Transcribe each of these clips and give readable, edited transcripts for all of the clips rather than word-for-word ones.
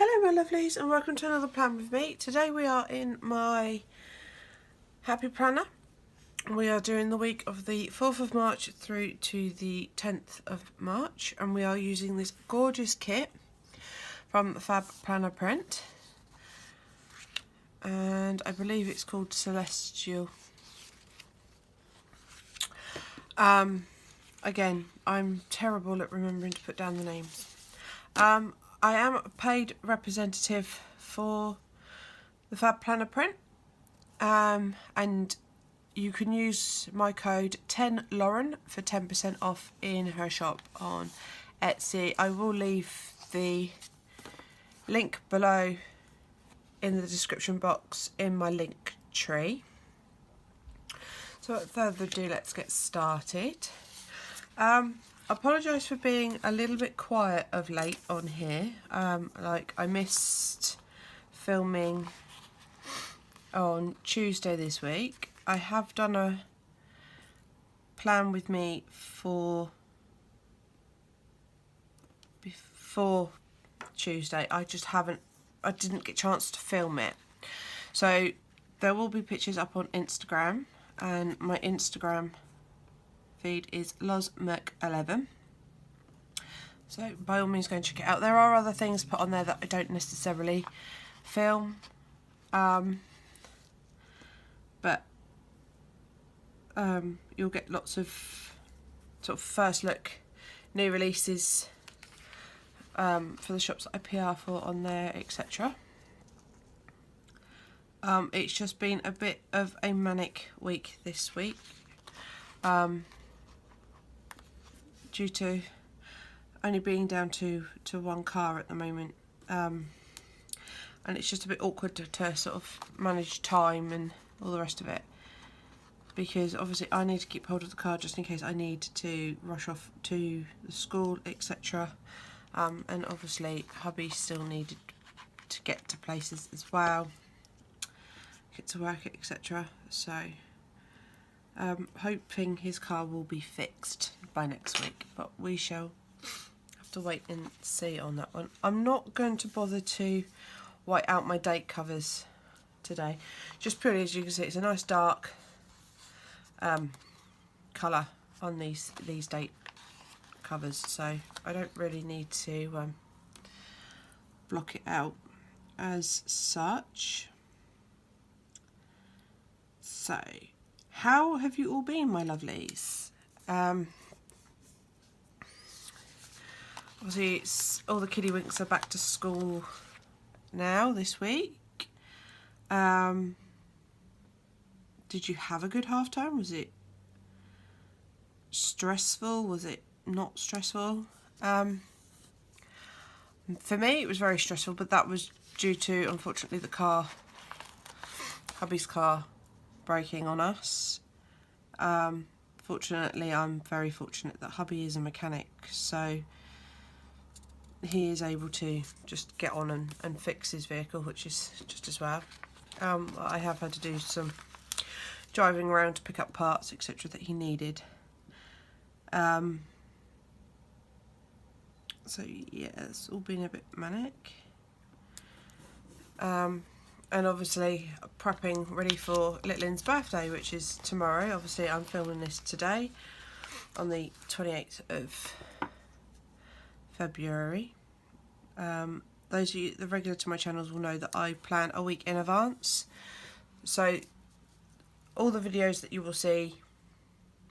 Hello my lovelies and welcome to another plan with me. Today we are in my Happy Planner. We are doing the week of the 4th of March through to the 10th of March and we are using this gorgeous kit from FabPlannerPrint and I believe it's called Celestial. Again, I'm terrible at remembering to put down the names. I am a paid representative for the FabPlannerPrint, and you can use my code 10Lauren for 10% off in her shop on Etsy. I will leave the link below in the description box in my link tree. So without further ado, let's get started. Apologise for being a little bit quiet of late on here. Like I missed filming on Tuesday this week. I have done a plan with me for before Tuesday. I didn't get a chance to film it. So there will be pictures up on Instagram, and my Instagram feed is lozmerc11, so by all means go and check it out. There are other things put on there that I don't necessarily film, but you'll get lots of sort of first look new releases for the shops that I PR for on there, etc. It's just been a bit of a manic week this week, due to only being down to one car at the moment, and it's just a bit awkward to sort of manage time and all the rest of it, because obviously I need to keep hold of the car just in case I need to rush off to the school, etc. And obviously hubby still needed to get to places as well, get to work, etc. So hoping his car will be fixed by next week, but we shall have to wait and see on that one. I'm not going to bother to white out my date covers today, just purely as you can see it's a nice dark colour on these date covers, so I don't really need to block it out as such. So how have you all been, my lovelies? Obviously it's all the kiddywinks are back to school now this week. Did you have a good half term? Was it stressful? Was it not stressful? For me it was very stressful, but that was due to, unfortunately, the hubby's car breaking on us. Fortunately, I'm very fortunate that hubby is a mechanic, so he is able to just get on and fix his vehicle, which is just as well. I have had to do some driving around to pick up parts, etc. that he needed. So yeah, it's all been a bit manic. And obviously prepping ready for Littlin's birthday, which is tomorrow. Obviously I'm filming this today on the 28th of February. Those of you that are regular to my channels will know that I plan a week in advance. So all the videos that you will see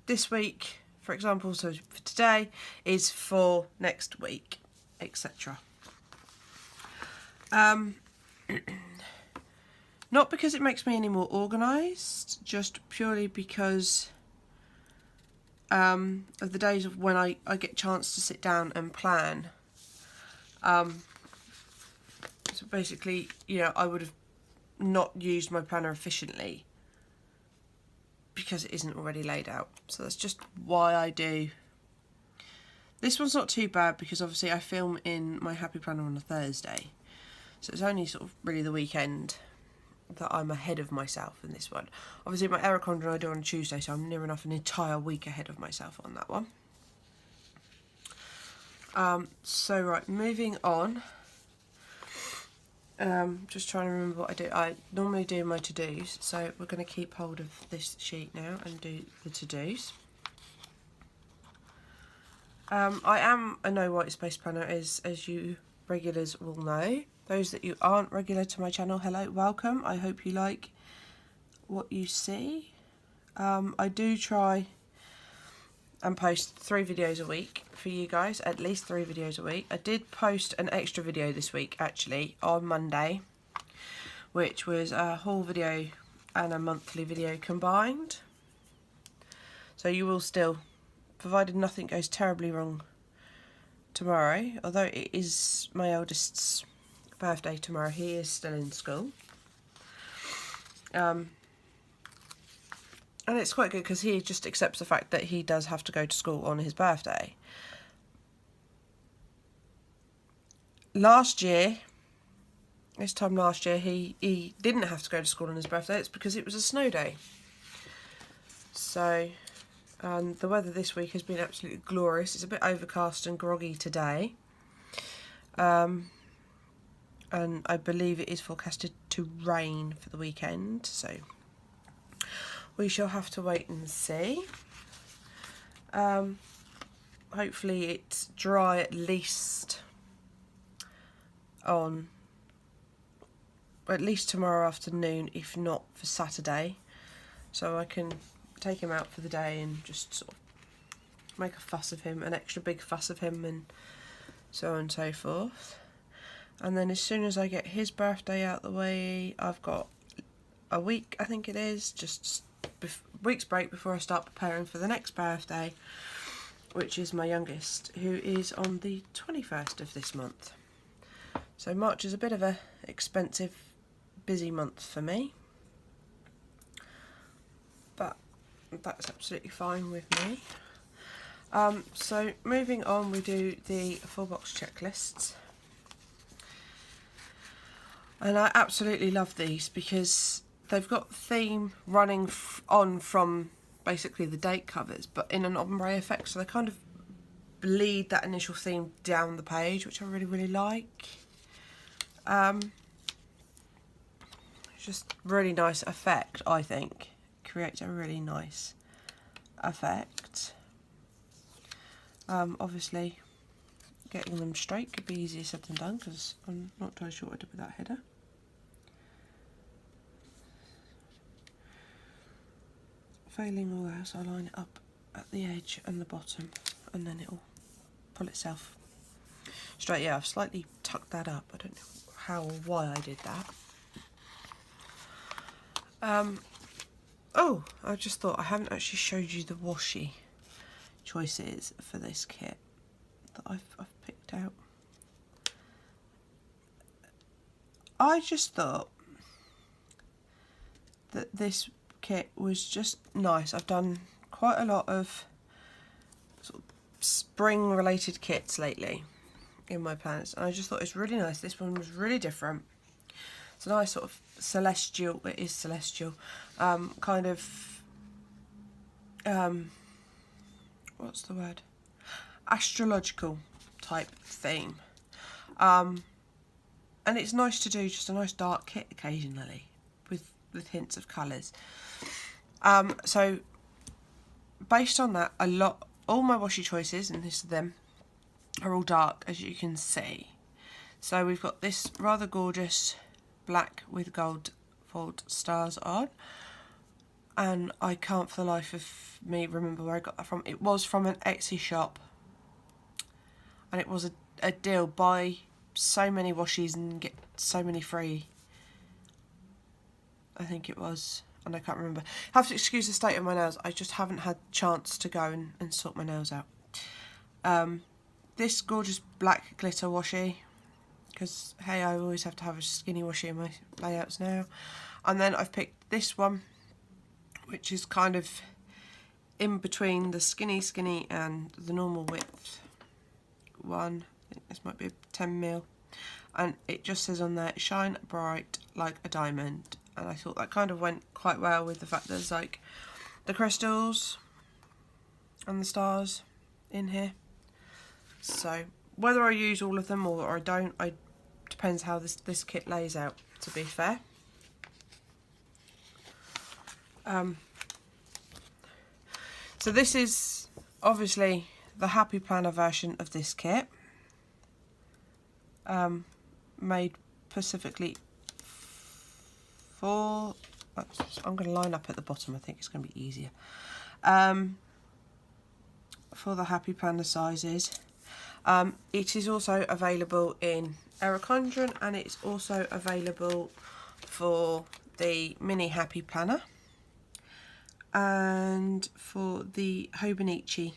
this week, for example, so for today, is for next week, etc. Not because it makes me any more organised, just purely because of the days of when I get a chance to sit down and plan. So basically, you know, I would have not used my planner efficiently because it isn't already laid out. So that's just why I do. This one's not too bad because obviously I film in my Happy Planner on a Thursday. So it's only sort of really the weekend that I'm ahead of myself in this one. Obviously my Aeroconda I do on Tuesday, so I'm near enough an entire week ahead of myself on that one. So right, moving on. Just trying to remember what I do. I normally do my to-dos, so we're going to keep hold of this sheet now and do the to-dos. I am a no white space planner, as you regulars will know. Those that you aren't regular to my channel, hello, welcome. I hope you like what you see. I do try and post 3 videos a week for you guys, at least 3 videos a week. I did post an extra video this week actually on Monday, which was a haul video and a monthly video combined. So you will still, provided nothing goes terribly wrong tomorrow, although it is my eldest's birthday tomorrow, he is still in school. And it's quite good because he just accepts the fact that he does have to go to school on his birthday. Last year, this time last year, he didn't have to go to school on his birthday. It's because it was a snow day. So, the weather this week has been absolutely glorious. It's a bit overcast and groggy today. And I believe it is forecasted to rain for the weekend, so we shall have to wait and see. Hopefully it's dry at least tomorrow afternoon, if not for Saturday, so I can take him out for the day and just sort of make a fuss of him, an extra big fuss of him, and so on and so forth. And then as soon as I get his birthday out the way, I've got a week, I think it is, just week's break before I start preparing for the next birthday, which is my youngest, who is on the 21st of this month. So March is a bit of a expensive, busy month for me, but that's absolutely fine with me. So moving on, we do the full box checklists. And I absolutely love these because they've got theme running on from basically the date covers, but in an ombre effect, so they kind of bleed that initial theme down the page, which I really, really like. It's just really nice effect, I think. Creates a really nice effect. Obviously, getting them straight could be easier said than done, because I'm not entirely sure what I did with that header. Failing all else, I'll line it up at the edge and the bottom, and then it'll pull itself straight. Yeah, I've slightly tucked that up. I don't know how or why I did that. Oh, I just thought I haven't actually showed you the washi choices for this kit that I've picked out. I just thought that this kit was just nice. I've done quite a lot of sort of spring related kits lately in my planners, and I just thought it was really nice. This one was really different. It's a nice sort of celestial, it is celestial, kind of, what's the word? Astrological type theme. And it's nice to do just a nice dark kit occasionally with hints of colours. So based on that, all my washi choices, and this is them, are all dark, as you can see. So we've got this rather gorgeous black with gold foiled stars on, and I can't for the life of me remember where I got that from. It was from an Etsy shop, and it was a deal. Buy so many washis and get so many free, I think it was, and I can't remember. Have to excuse the state of my nails, I just haven't had chance to go and sort my nails out. This gorgeous black glitter washi, because hey, I always have to have a skinny washi in my layouts now. And then I've picked this one, which is kind of in between the skinny and the normal width one. I think this might be a 10mm, and it just says on there, shine bright like a diamond. And I thought that kind of went quite well with the fact there's like the crystals and the stars in here. So whether I use all of them or I don't, to depends how this kit lays out, to be fair. So this is obviously the Happy Planner version of this kit, made specifically for, I'm going to line up at the bottom, I think it's going to be easier, for the Happy Planner sizes. It is also available in Eric Condren, and it's also available for the mini Happy Planner and for the Hobonichi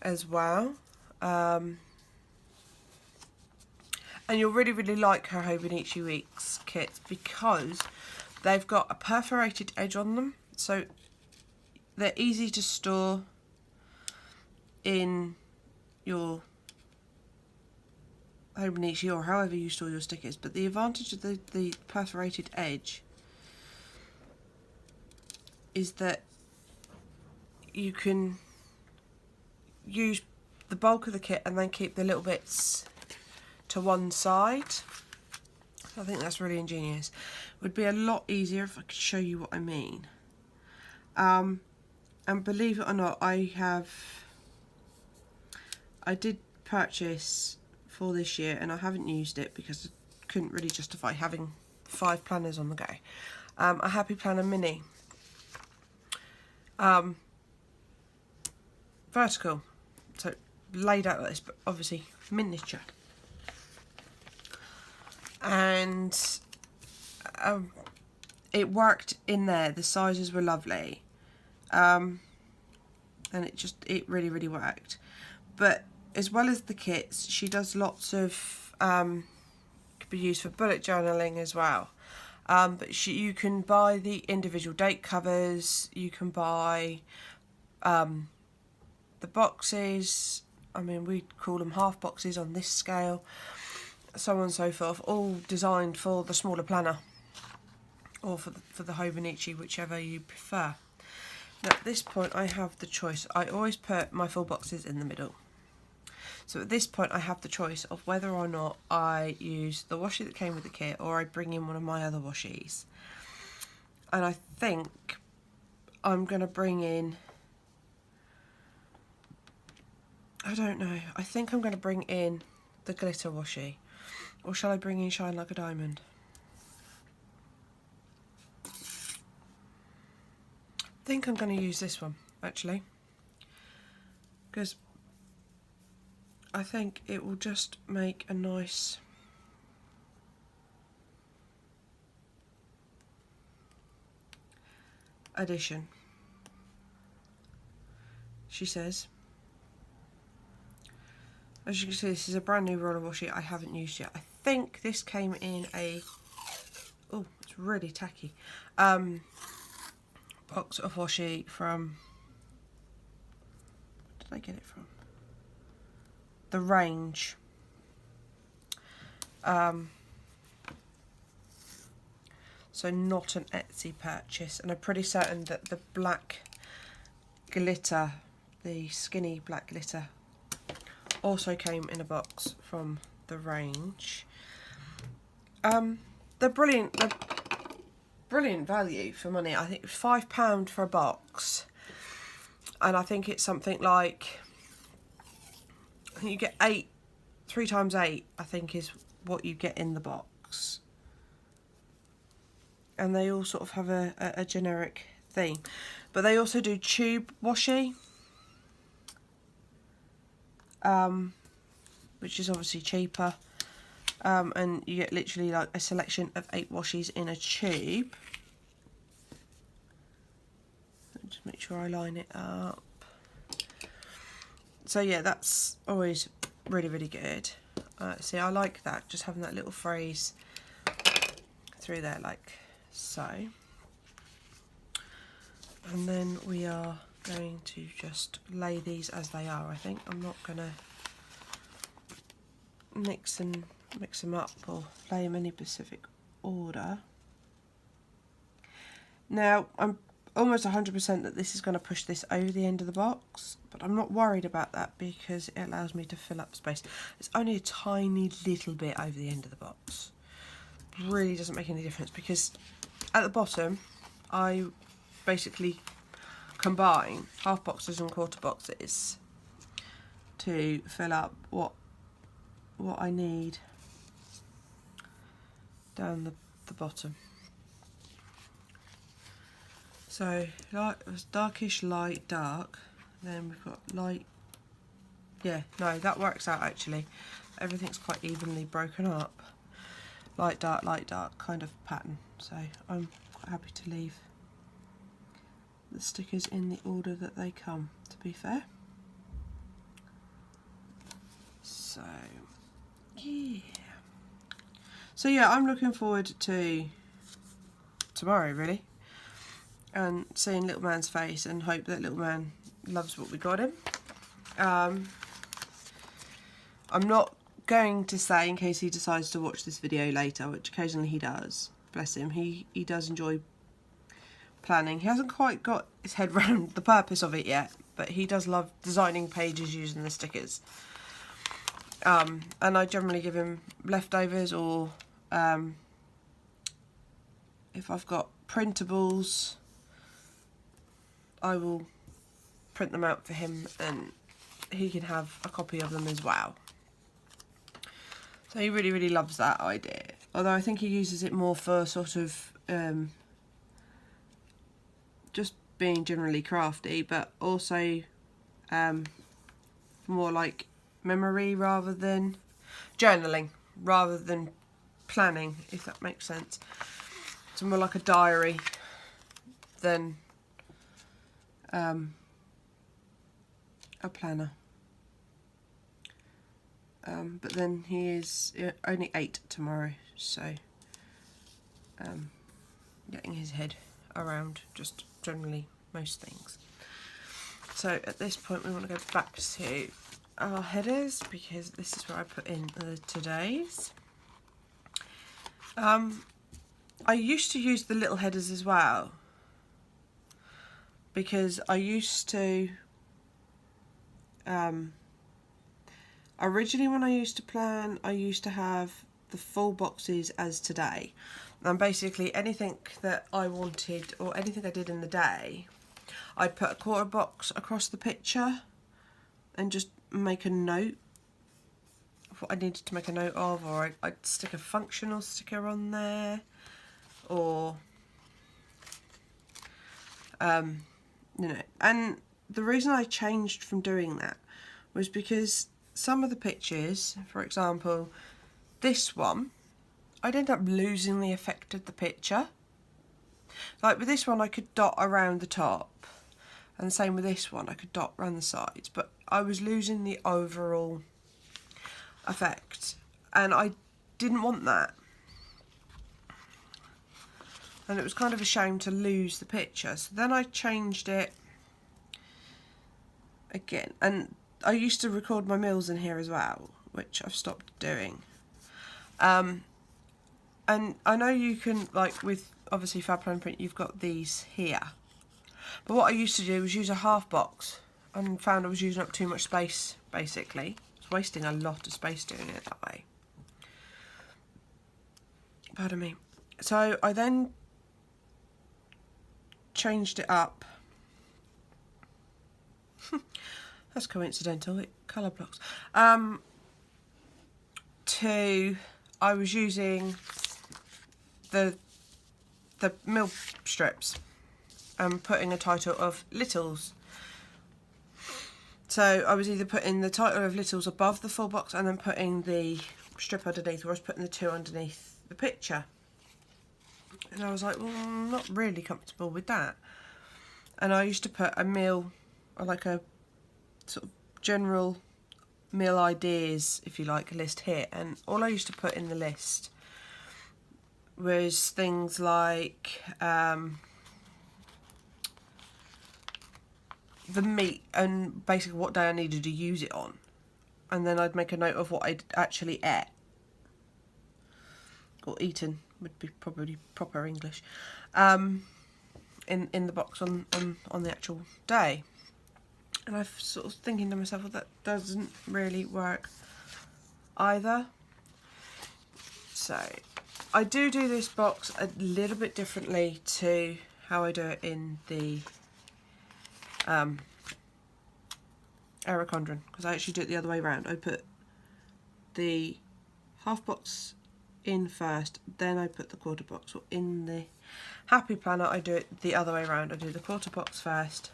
as well. And you'll really like her Hobonichi Weeks kits because they've got a perforated edge on them, so they're easy to store in your Hobonichi or however you store your stickers. But the advantage of the perforated edge is that you can use the bulk of the kit and then keep the little bits to one side. I think that's really ingenious. It would be a lot easier if I could show you what I mean. And believe it or not, I did purchase for this year, and I haven't used it because I couldn't really justify having 5 planners on the go. A Happy Planner Mini. Vertical, so laid out like this, but obviously miniature. And it worked in there, the sizes were lovely. And it really worked. But as well as the kits, she does lots of could be used for bullet journaling as well. But you can buy the individual date covers, you can buy the boxes, I mean we call them half boxes on this scale, so on and so forth, all designed for the smaller planner or for the Hobonichi, whichever you prefer. Now at this point I have the choice. I always put my full boxes in the middle. So at this point I have the choice of whether or not I use the washi that came with the kit or I bring in one of my other washies. And I think I'm going to bring in, I don't know, I think I'm going to bring in the glitter washi. Or shall I bring in Shine Like a Diamond? I think I'm going to use this one, actually. Because I think it will just make a nice addition, she says. As you can see, this is a brand new roller washi I haven't used yet. I think this came in a, oh, it's really tacky, box of washi from, where did I get it from? The Range. So not an Etsy purchase, and I'm pretty certain that the black glitter, the skinny black glitter, also came in a box from the Range. They're brilliant. They're brilliant value for money. I think it was £5 for a box, and I think it's something like, I think you get 8, 3 times 8, I think is what you get in the box. And they all sort of have a generic theme. But they also do tube washi, which is obviously cheaper. And you get literally like a selection of 8 washies in a tube. Just make sure I line it up. So yeah, that's always really good. See, I like that, just having that little phrase through there like so. And then we are going to just lay these as they are, I think. I'm not going to mix them up or lay them in any specific order. Now, almost 100% that this is going to push this over the end of the box, but I'm not worried about that because it allows me to fill up space. It's only a tiny little bit over the end of the box. Really doesn't make any difference because at the bottom I basically combine half boxes and quarter boxes to fill up what I need down the bottom. So light, darkish, light, dark. Then we've got light. Yeah, no, that works out actually. Everything's quite evenly broken up. Light, dark kind of pattern. So I'm quite happy to leave the stickers in the order that they come, to be fair. So yeah. So yeah, I'm looking forward to tomorrow really, and seeing little man's face and hope that little man loves what we got him. I'm not going to say, in case he decides to watch this video later, which occasionally he does, bless him, he does enjoy planning. He hasn't quite got his head around the purpose of it yet, but he does love designing pages using the stickers. And I generally give him leftovers, or if I've got printables, I will print them out for him and he can have a copy of them as well. So he really, really loves that idea. Although I think he uses it more for sort of just being generally crafty, but also more like memory rather than journaling, rather than planning, if that makes sense. It's more like a diary than a planner. But then he is only 8 tomorrow, so getting his head around just generally most things. So at this point we want to go back to our headers, because this is where I put in the today's. I used to use the little headers as well, because I used to originally, when I used to plan, I used to have the full boxes as today, and basically anything that I wanted or anything I did in the day, I'd put a quarter box across the picture and just make a note of what I needed to make a note of, or I'd stick a functional sticker on there, or you know. And the reason I changed from doing that was because some of the pictures, for example this one, I'd end up losing the effect of the picture. Like with this one I could dot around the top, and the same with this one, I could dot around the sides, but I was losing the overall effect, and I didn't want that. And it was kind of a shame to lose the picture. So then I changed it again, and I used to record my meals in here as well, which I've stopped doing. And I know you can, like with obviously FabPlannerPrint, you've got these here. But what I used to do was use a half box, and found I was using up too much space, basically. I was wasting a lot of space doing it that way. Pardon me. So I then changed it up. That's coincidental, it colour blocks. I was using the mill strips and putting a title of Littles. So I was either putting the title of Littles above the full box and then putting the strip underneath, or I was putting the two underneath the picture. And I was like, well, I'm not really comfortable with that. And I used to put a meal, or like a sort of general meal ideas, if you like, list here. And all I used to put in the list was things like the meat and basically what day I needed to use it on. And then I'd make a note of what I'd actually ate. Or eaten would be probably proper English. And in the box on the actual day. And I'm sort of thinking to myself, well, that doesn't really work either. So I do this box a little bit differently to how I do it in the Aerochondron, because I actually do it the other way around. I put the half box in first, then I put the quarter box. Or in the Happy Planner, I do it the other way around. I do the quarter box first,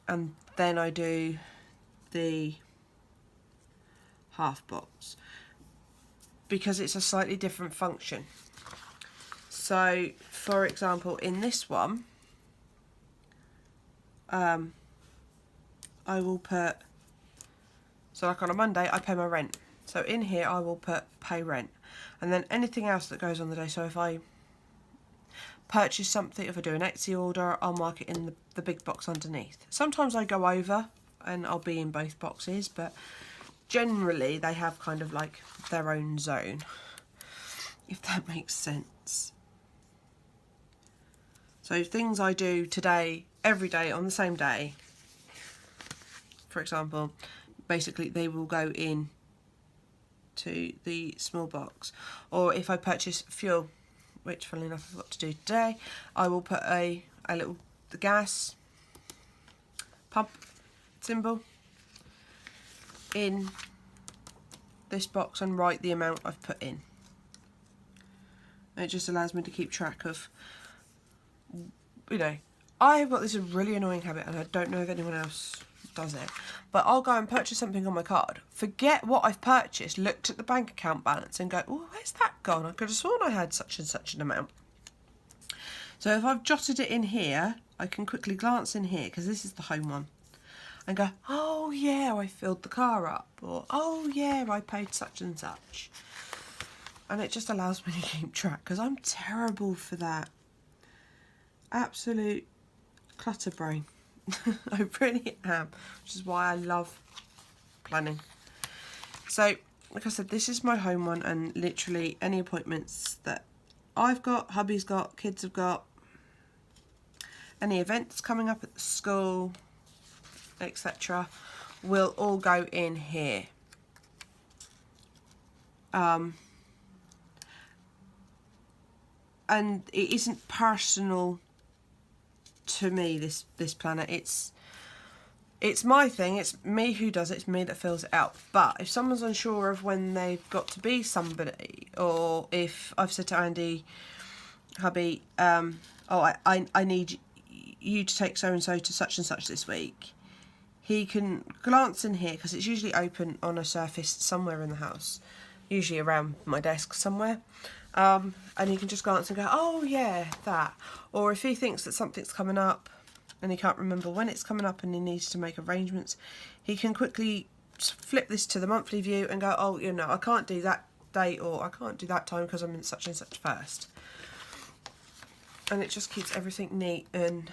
and then I do the half box, because it's a slightly different function. So, for example, in this one, I will put, so like on a Monday, I pay my rent. So in here, I will put pay rent, and then anything else that goes on the day. So if I purchase something, if I do an Etsy order, I'll mark it in the big box underneath. Sometimes I go over and I'll be in both boxes, but generally they have kind of like their own zone, if that makes sense. So things I do today, every day on the same day, for example, basically they will go in to the small box. Or if I purchase fuel, which funnily enough I've got to do today, I will put the gas pump symbol in this box and write the amount I've put in. And it just allows me to keep track of, you know, I've got this really annoying habit, and I don't know if anyone else does it, but I'll go and purchase something on my card, forget what I've purchased, looked at the bank account balance and go, oh, where's that gone? I could have sworn I had such and such an amount. So if I've jotted it in here, I can quickly glance in here, because this is the home one, and go, oh yeah, I filled the car up, or oh yeah, I paid such and such. And it just allows me to keep track, because I'm terrible for that. Absolute clutter brain. I really am, which is why I love planning. So, like I said, this is my home one, and literally any appointments that I've got, hubby's got, kids have got, any events coming up at the school, etc., will all go in here. And it isn't personal to me, this planner. It's my thing, it's me who does it, it's me that fills it out. But if someone's unsure of when they've got to be somebody, or if I've said to Andy, hubby, oh, I need you to take so and so to such and such this week, he can glance in here, because it's usually open on a surface somewhere in the house, usually around my desk somewhere. And he can just glance and go, oh yeah, that. Or if he thinks that something's coming up and he can't remember when it's coming up and he needs to make arrangements, he can quickly flip this to the monthly view and go, oh, you know, I can't do that date, or I can't do that time because I'm in such and such first. And it just keeps everything neat and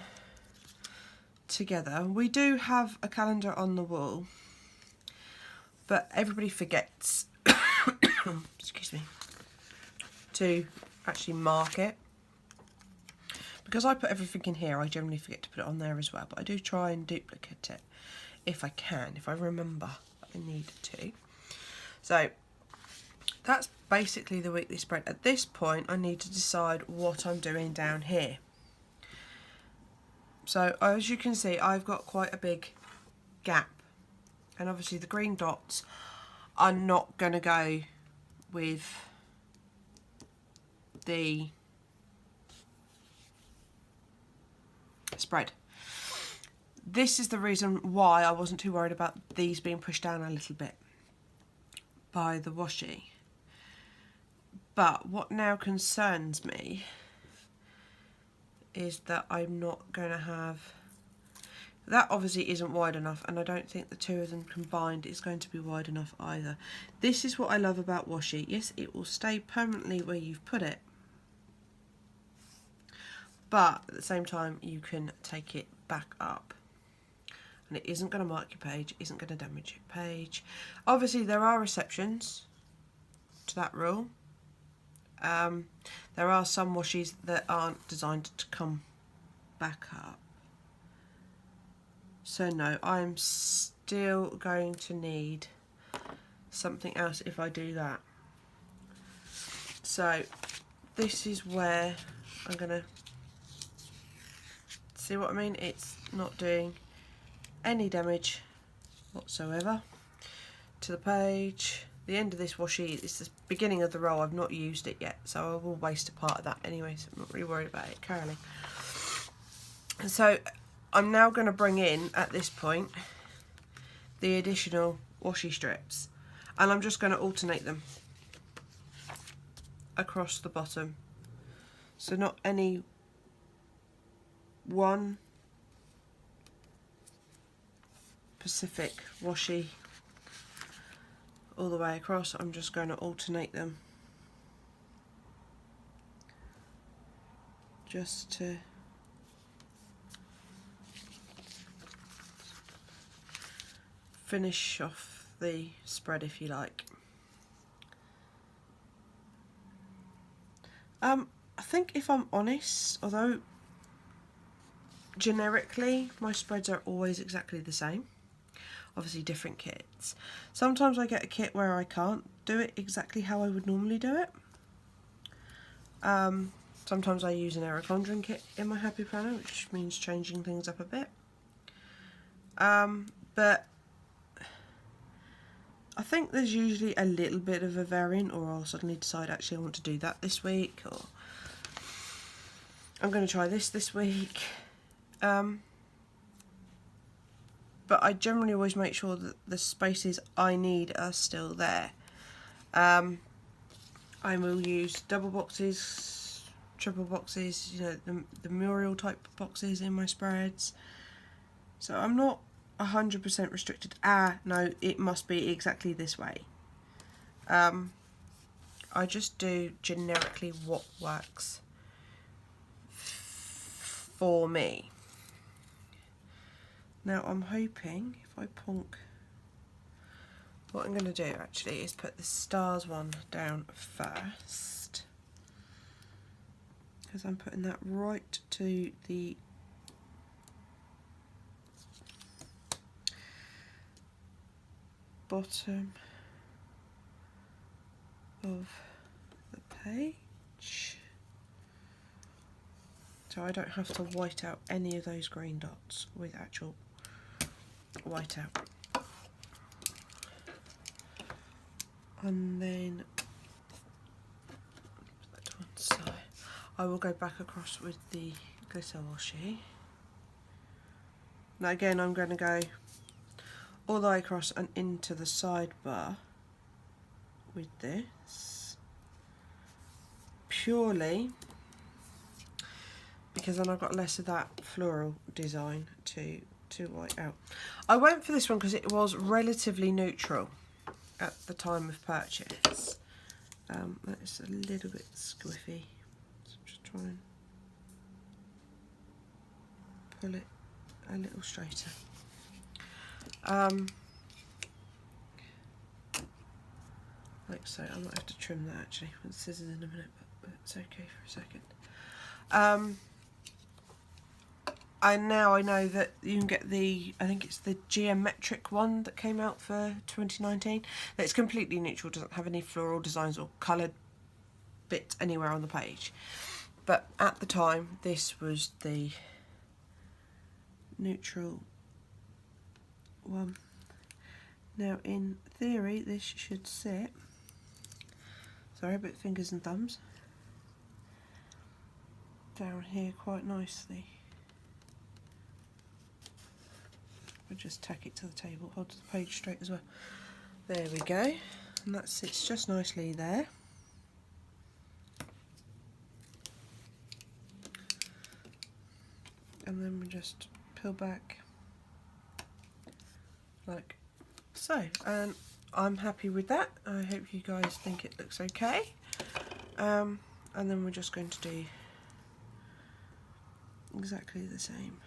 together. We do have a calendar on the wall, but everybody forgets, excuse me, to actually mark it. Because I put everything in here, I generally forget to put it on there as well, but I do try and duplicate it if I can, if I remember that I need to. So that's basically the weekly spread. At this point, I need to decide what I'm doing down here. So as you can see, I've got quite a big gap, and obviously the green dots are not going to go with the spread. This is the reason why I wasn't too worried about these being pushed down a little bit by the washi. But what now concerns me is that I'm not going to have, that obviously isn't wide enough, and I don't think the two of them combined is going to be wide enough either. This is what I love about washi. Yes, it will stay permanently where you've put it, but at the same time you can take it back up, and it isn't going to mark your page, isn't going to damage your page. Obviously there are exceptions to that rule. There are some washies that aren't designed to come back up. So no, I'm still going to need something else if I do that. So this is where I'm going to, see what I mean? It's not doing any damage whatsoever to the page. The end of this washi is the beginning of the roll. I've not used it yet, so I will waste a part of that anyway, so I'm not really worried about it currently. And so I'm now going to bring in, at this point, the additional washi strips, and I'm just going to alternate them across the bottom. So not any one specific washi all the way across. I'm just going to alternate them just to finish off the spread, if you like. I think, if I'm honest, although generically my spreads are always exactly the same, obviously different kits, sometimes I get a kit where I can't do it exactly how I would normally do it. Sometimes I use an error conjuring kit in my Happy Planner, which means changing things up a bit. But I think there's usually a little bit of a variant, or I'll suddenly decide actually I want to do that this week, or I'm going to try this week. But I generally always make sure that the spaces I need are still there. I will use double boxes, triple boxes, you know, the mural type boxes in my spreads. So I'm not 100% restricted. No, it must be exactly this way. I just do generically what works for me. Now I'm hoping if I ponk, what I'm going to do actually is put the stars one down first, because I'm putting that right to the bottom of the page, so I don't have to white out any of those green dots with actual white out. And then put that to one side. I will go back across with the glitter washi. Now again, I'm going to go all the way across and into the sidebar with this, purely because then I've got less of that floral design to white out. I went for this one because it was relatively neutral at the time of purchase. That's a little bit squiffy, so just try and pull it a little straighter. Like so. I might have to trim that actually with the scissors in a minute, but it's okay for a second. I know that you can get the, I think it's the geometric one that came out for 2019. That's completely neutral, doesn't have any floral designs or coloured bits anywhere on the page. But at the time, this was the neutral one. Now, in theory, this should sit, sorry, but fingers and thumbs, down here quite nicely. We'll just tack it to the table, hold the page straight as well. There we go, and that sits just nicely there. And then we just peel back like so, and I'm happy with that. I hope you guys think it looks okay. And then we're just going to do exactly the same.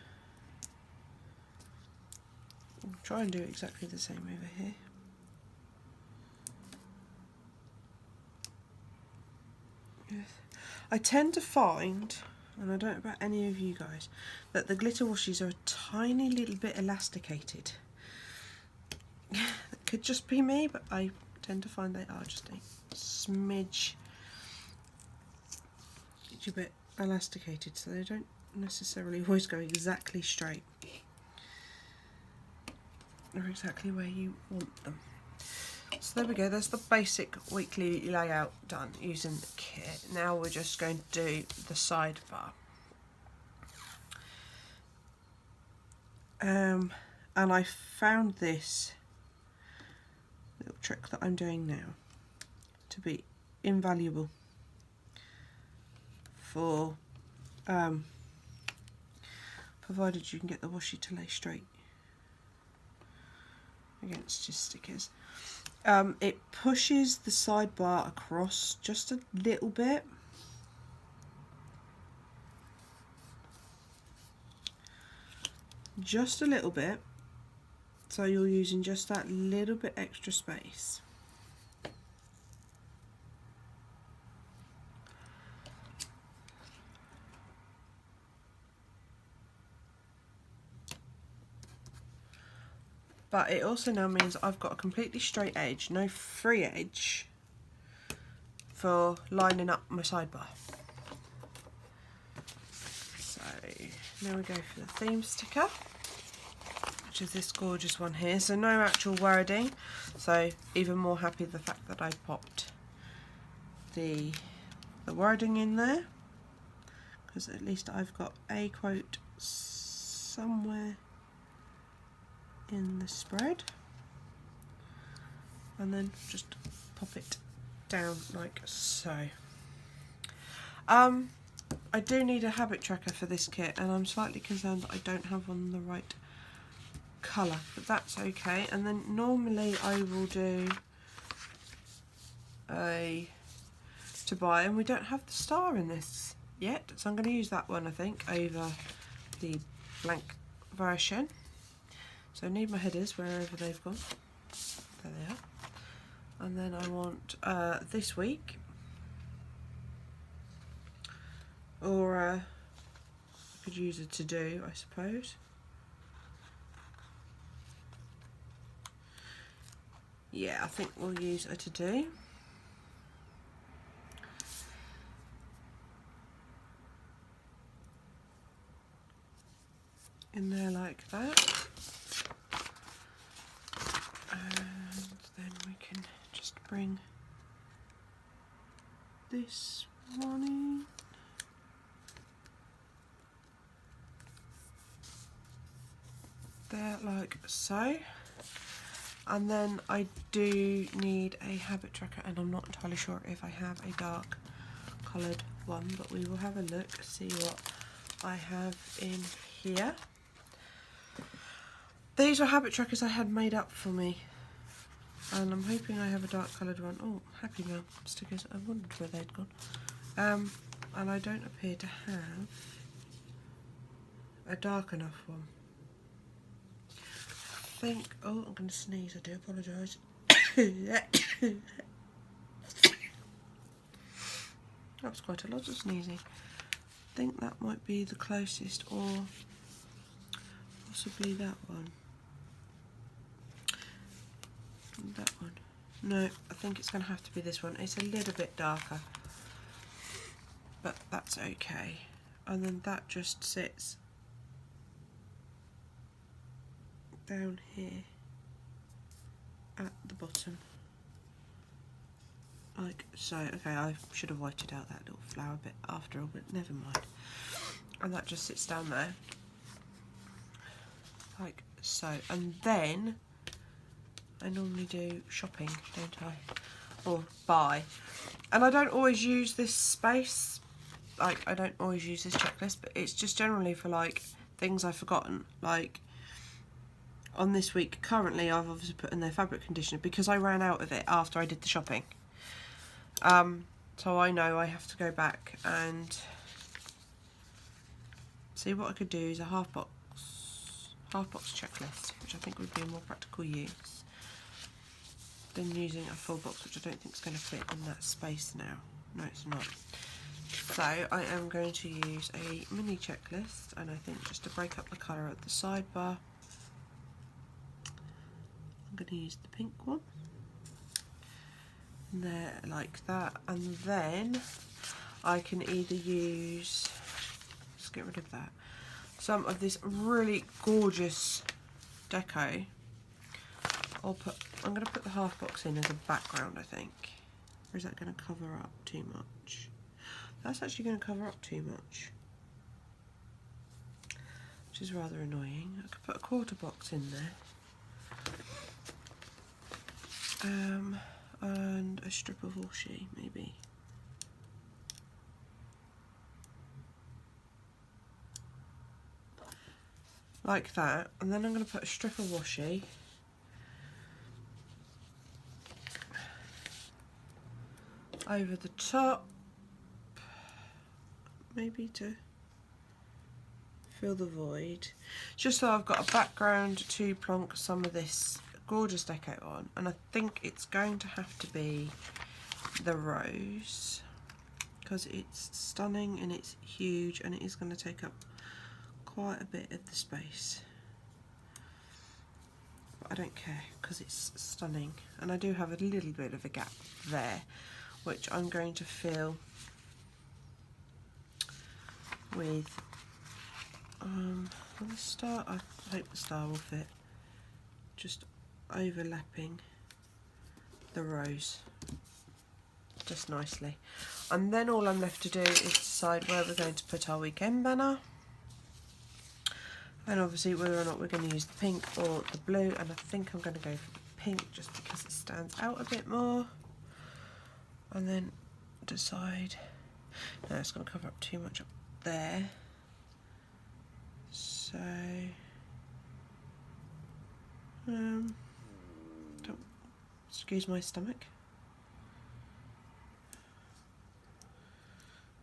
I'll try and do exactly the same over here. Yes. I tend to find, and I don't know about any of you guys, that the glitter washes are a tiny little bit elasticated. It could just be me, but I tend to find they are just a smidge a bit elasticated, so they don't necessarily always go exactly straight or exactly where you want them. So there we go, there's the basic weekly layout done using the kit. Now we're just going to do the sidebar. And I found this little trick that I'm doing now to be invaluable for provided you can get the washi to lay straight against your stickers. It pushes the sidebar across just a little bit. Just a little bit, so you're using just that little bit extra space. But it also now means I've got a completely straight edge, no free edge for lining up my sidebar. So now we go for the theme sticker, which is this gorgeous one here. So no actual wording, so even more happy with the fact that I popped the wording in there, because at least I've got a quote somewhere in the spread, and then just pop it down like so. I do need a habit tracker for this kit, and I'm slightly concerned that I don't have one the right colour, but that's okay. And then normally I will do a to buy, and we don't have the star in this yet, so I'm going to use that one I think over the blank version. So I need my headers wherever they've gone. There they are. And then I want this week, or I could use a to do, I suppose. Yeah, I think we'll use a to do. In there like that. And then we can just bring this one in. There like so. And then I do need a habit tracker, and I'm not entirely sure if I have a dark coloured one, but we will have a look, see what I have in here. These were habit trackers I had made up for me, and I'm hoping I have a dark coloured one. Oh, Happy Mail stickers, I wondered where they'd gone. And I don't appear to have a dark enough one. I think, oh, I'm going to sneeze, I do apologise. That was quite a lot of sneezing. I think that might be the closest, or possibly that one. That one. No, I think it's going to have to be this one. It's a little bit darker, but that's okay. And then that just sits down here at the bottom, like so. Okay, I should have whited out that little flower bit after all, but never mind. And that just sits down there, like so. And then I normally do shopping, don't I? Or buy. And I don't always use this space, like I don't always use this checklist, but it's just generally for like things I've forgotten. Like on this week currently I've obviously put in their fabric conditioner because I ran out of it after I did the shopping. So I know I have to go back and see what I could do is a half box checklist, which I think would be a more practical use than using a full box, which I don't think is going to fit in that space now. No, it's not. So I am going to use a mini checklist, and I think just to break up the colour at the sidebar, I'm going to use the pink one. There, like that, and then I can either use, let's get rid of that, some of this really gorgeous deco, or I'm going to put the half box in as a background, I think. Or is that going to cover up too much? That's actually going to cover up too much, which is rather annoying. I could put a quarter box in there. And a strip of washi, maybe. Like that, and then I'm going to put a strip of washi over the top, maybe to fill the void, just so I've got a background to plonk some of this gorgeous deco on. And I think it's going to have to be the rose, because it's stunning and it's huge, and it is going to take up quite a bit of the space, but I don't care because it's stunning. And I do have a little bit of a gap there, which I'm going to fill with the star. I hope the star will fit, just overlapping the rose just nicely. And then all I'm left to do is decide where we're going to put our weekend banner, and obviously whether or not we're going to use the pink or the blue. And I think I'm going to go for the pink just because it stands out a bit more, and then decide, no, it's going to cover up too much up there, so don't excuse my stomach.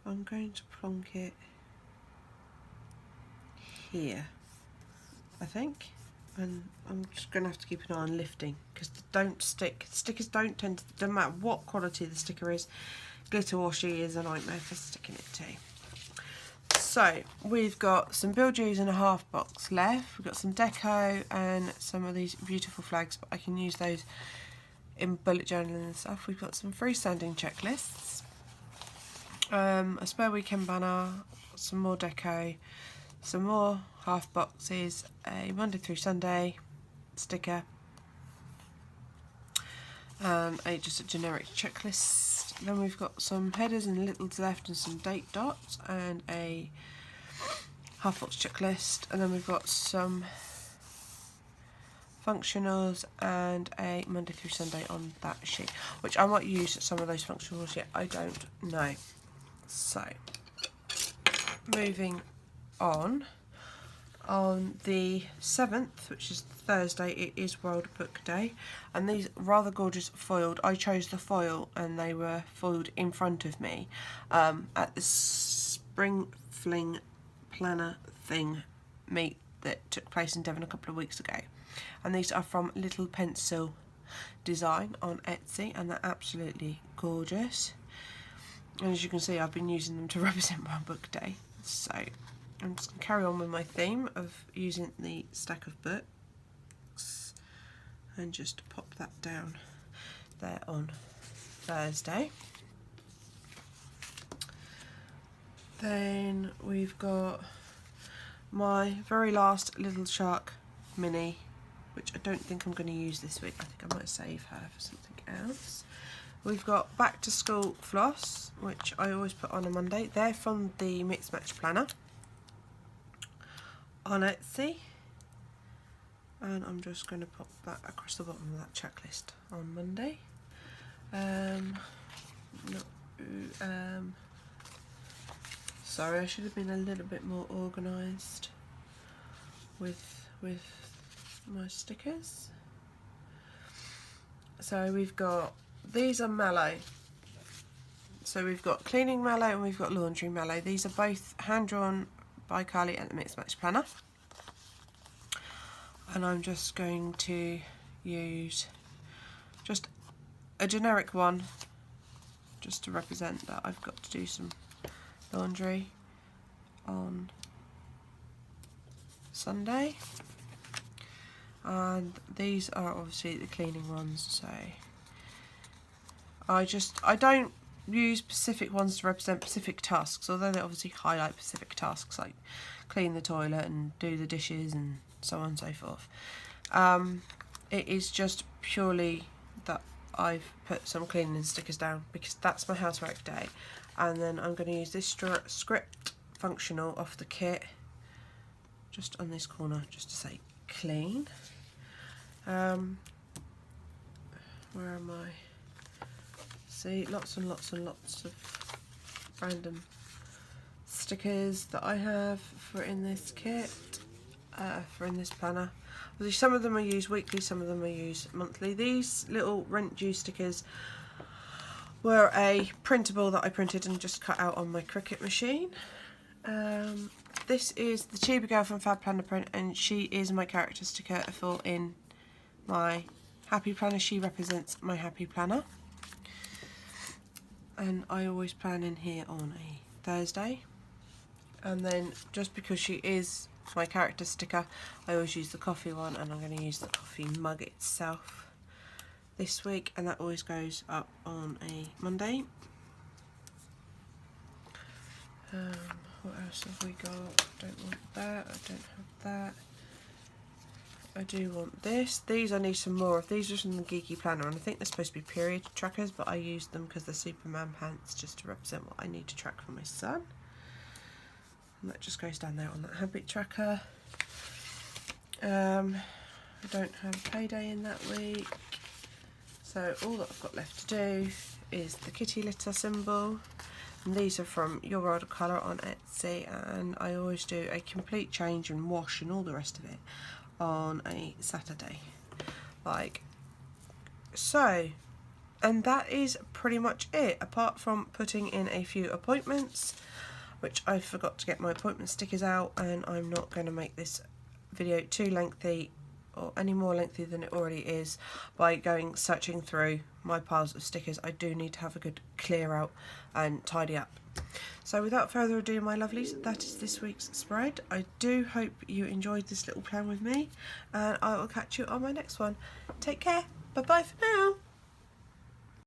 I'm going to plonk it here, I think, and I'm just going to have to keep an eye on lifting, because they don't stick. Stickers don't tend to, no matter what quality the sticker is, glitter washi is a nightmare for sticking it to. So we've got some bilges and a half box left. We've got some deco and some of these beautiful flags, but I can use those in bullet journaling and stuff. We've got some freestanding checklists, a spare weekend banner, some more deco, some more half boxes, a Monday through Sunday sticker, just a generic checklist. Then we've got some headers and littles left, and some date dots, and a half box checklist. And then we've got some functionals and a Monday through Sunday on that sheet, which I might use some of those functionals yet, I don't know. So moving on the 7th, which is Thursday, it is World Book Day, and these rather gorgeous foiled, I chose the foil and they were foiled in front of me at the Spring Fling Planner Thing meet that took place in Devon a couple of weeks ago. And these are from Little Pencil Design on Etsy, and they're absolutely gorgeous. And as you can see, I've been using them to represent World Book Day. So I'm just going to carry on with my theme of using the stack of books and just pop that down there on Thursday. Then we've got my very last Little Shark mini, which I don't think I'm going to use this week. I think I might save her for something else. We've got Back to School Floss, which I always put on a Monday. They're from the Mix Match Planner on Etsy. And I'm just going to pop that across the bottom of that checklist on Monday. Sorry, I should have been a little bit more organised with my stickers. So we've got, these are mallow. So we've got cleaning mallow and we've got laundry mallow. These are both hand drawn by Carly at the Mix Match Planner. And I'm just going to use just a generic one just to represent that I've got to do some laundry on Sunday, and these are obviously the cleaning ones, so I don't use specific ones to represent specific tasks, although they obviously highlight specific tasks like clean the toilet and do the dishes and so on and so forth. It is just purely that I've put some cleaning stickers down because that's my housework day, and then I'm going to use this script functional off the kit just on this corner just to say clean. Where am I? See, lots and lots and lots of random stickers that I have for in this kit, for in this planner. Some of them I use weekly, some of them I use monthly. These little rent due stickers were a printable that I printed and just cut out on my Cricut machine. This is the Chibi Girl from FabPlannerPrint, and she is my character sticker for in my Happy Planner. She represents my Happy Planner, and I always plan in here on a Thursday. And then just because she is my character sticker, I always use the coffee one, and I'm going to use the coffee mug itself this week, and that always goes up on a Monday. What else have we got? I don't want that, I don't have that. I do want this. These I need some more of. These are from the Geeky Planner, and I think they're supposed to be period trackers, but I use them because they're Superman pants just to represent what I need to track for my son. And that just goes down there on that habit tracker. I don't have a payday in that week, so all that I've got left to do is the kitty litter symbol. And these are from Your World of Colour on Etsy, and I always do a complete change and wash and all the rest of it on a Saturday, like so. And that is pretty much it, apart from putting in a few appointments, which I forgot to get my appointment stickers out, and I'm not going to make this video too lengthy or any more lengthy than it already is by going searching through my piles of stickers. I do need to have a good clear out and tidy up. So without further ado, my lovelies, that is this week's spread. I do hope you enjoyed this little plan with me, and I will catch you on my next one. Take care. Bye bye for now.